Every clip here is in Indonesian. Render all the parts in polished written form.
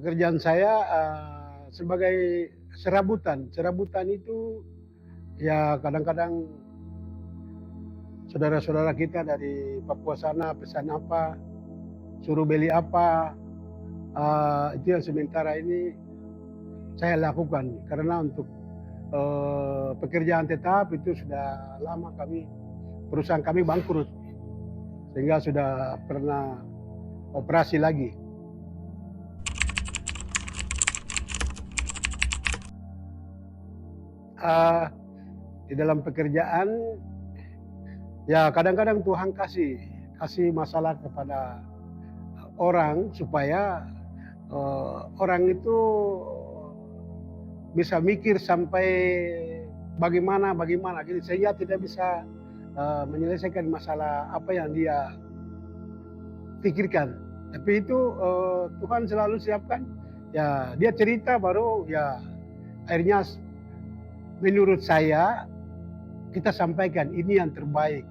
Pekerjaan saya sebagai serabutan. Serabutan itu ya kadang-kadang saudara-saudara kita dari Papua sana pesan apa, suruh beli apa, itu yang sementara ini saya lakukan. Karena untuk pekerjaan tetap itu sudah lama perusahaan kami bangkrut, sehingga sudah pernah operasi lagi. Eee, di dalam pekerjaan, ya kadang-kadang Tuhan kasih masalah kepada orang supaya, orang itu bisa mikir sampai bagaimana bagaimana gitu, sehingga tidak bisa, menyelesaikan masalah apa yang dia pikirkan. Tapi itu, Tuhan selalu siapkan, ya dia cerita baru ya akhirnya menurut saya kita sampaikan ini yang terbaik.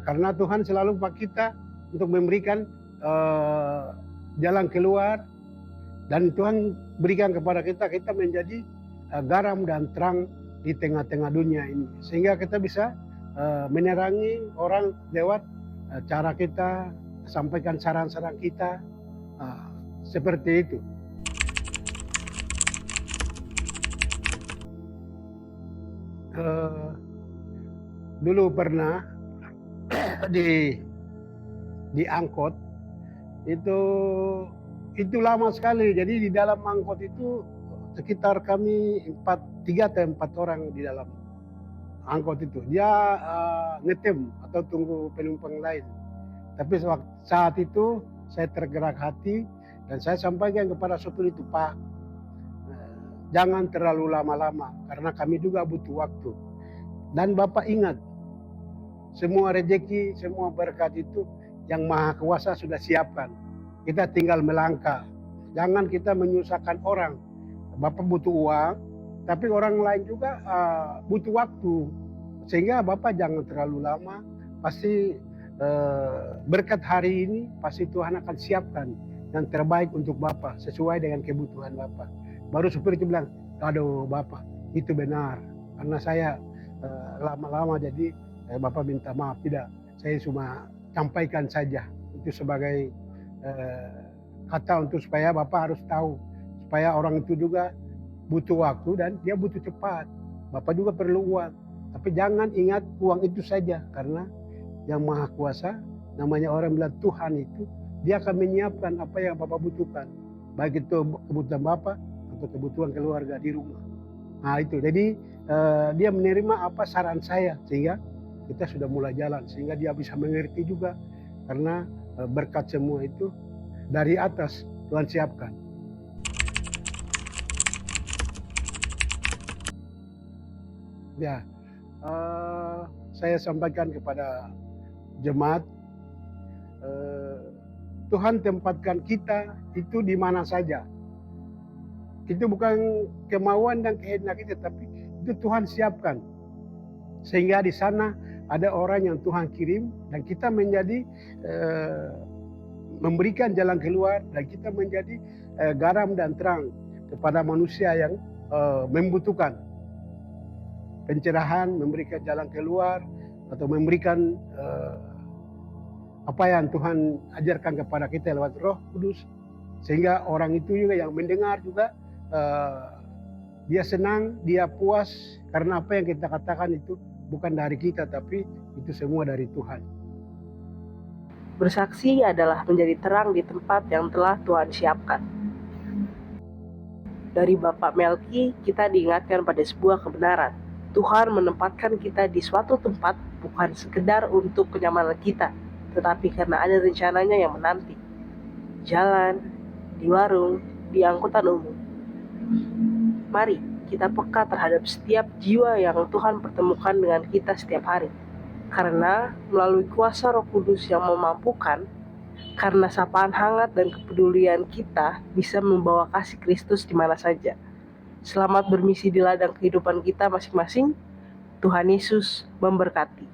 Karena Tuhan selalu pakai kita untuk memberikan, jalan keluar dan Tuhan berikan kepada kita, kita menjadi, garam dan terang di tengah-tengah dunia ini. Sehingga kita bisa, menerangi orang lewat, cara kita, sampaikan saran-saran kita, eee, seperti itu. Eee, Dulu pernah di angkot, itu lama sekali. Jadi di dalam angkot itu sekitar kami 3 atau 4 orang di dalam angkot itu. Dia, ngetem atau tunggu penumpang lain. Tapi saat itu saya tergerak hati dan saya sampaikan kepada sopir itu, "Pak, jangan terlalu lama-lama karena kami juga butuh waktu. Dan Bapak ingat, semua rezeki, semua berkat itu yang Maha Kuasa sudah siapkan. Kita tinggal melangkah. Jangan kita menyusahkan orang. Bapak butuh uang, tapi orang lain juga butuh waktu. Sehingga Bapak jangan terlalu lama. Pasti berkat hari ini pasti Tuhan akan siapkan yang terbaik untuk Bapak sesuai dengan kebutuhan Bapak." Baru supir itu bilang, "Aduh Bapak, itu benar. Karena saya lama-lama jadi Bapak minta maaf." Tidak, saya cuma sampaikan saja. Itu sebagai kata untuk supaya Bapak harus tahu, supaya orang itu juga butuh waktu dan dia butuh cepat. Bapak juga perlu uang, tapi jangan ingat uang itu saja, karena yang Maha Kuasa, namanya orang bilang Tuhan itu, dia akan menyiapkan apa yang Bapak butuhkan. Baik itu kebutuhan Bapak atau kebutuhan keluarga di rumah. Nah itu, jadi dia menerima apa saran saya, sehingga kita sudah mulai jalan, sehingga dia bisa mengerti juga, karena berkat semua itu dari atas Tuhan siapkan. Ya, saya sampaikan kepada jemaat, Tuhan tempatkan kita itu di mana saja. Itu bukan kemauan dan kehendak kita, tapi itu Tuhan siapkan. Sehingga di sana ada orang yang Tuhan kirim dan kita menjadi memberikan jalan keluar, dan kita menjadi garam dan terang kepada manusia yang membutuhkan pencerahan, memberikan jalan keluar, atau memberikan apa yang Tuhan ajarkan kepada kita lewat Roh Kudus, sehingga orang itu juga yang mendengar juga dia senang, dia puas, karena apa yang kita katakan itu bukan dari kita, tapi itu semua dari Tuhan. Bersaksi adalah menjadi terang di tempat yang telah Tuhan siapkan. Dari Bapak Melki, kita diingatkan pada sebuah kebenaran. Tuhan menempatkan kita di suatu tempat bukan sekedar untuk kenyamanan kita, tetapi karena ada rencananya yang menanti. Jalan, di warung, di angkutan umum. Mari kita peka terhadap setiap jiwa yang Tuhan pertemukan dengan kita setiap hari. Karena melalui kuasa Roh Kudus yang memampukan, karena sapaan hangat dan kepedulian kita bisa membawa kasih Kristus di mana saja. Selamat bermisi di ladang kehidupan kita masing-masing. Tuhan Yesus memberkati.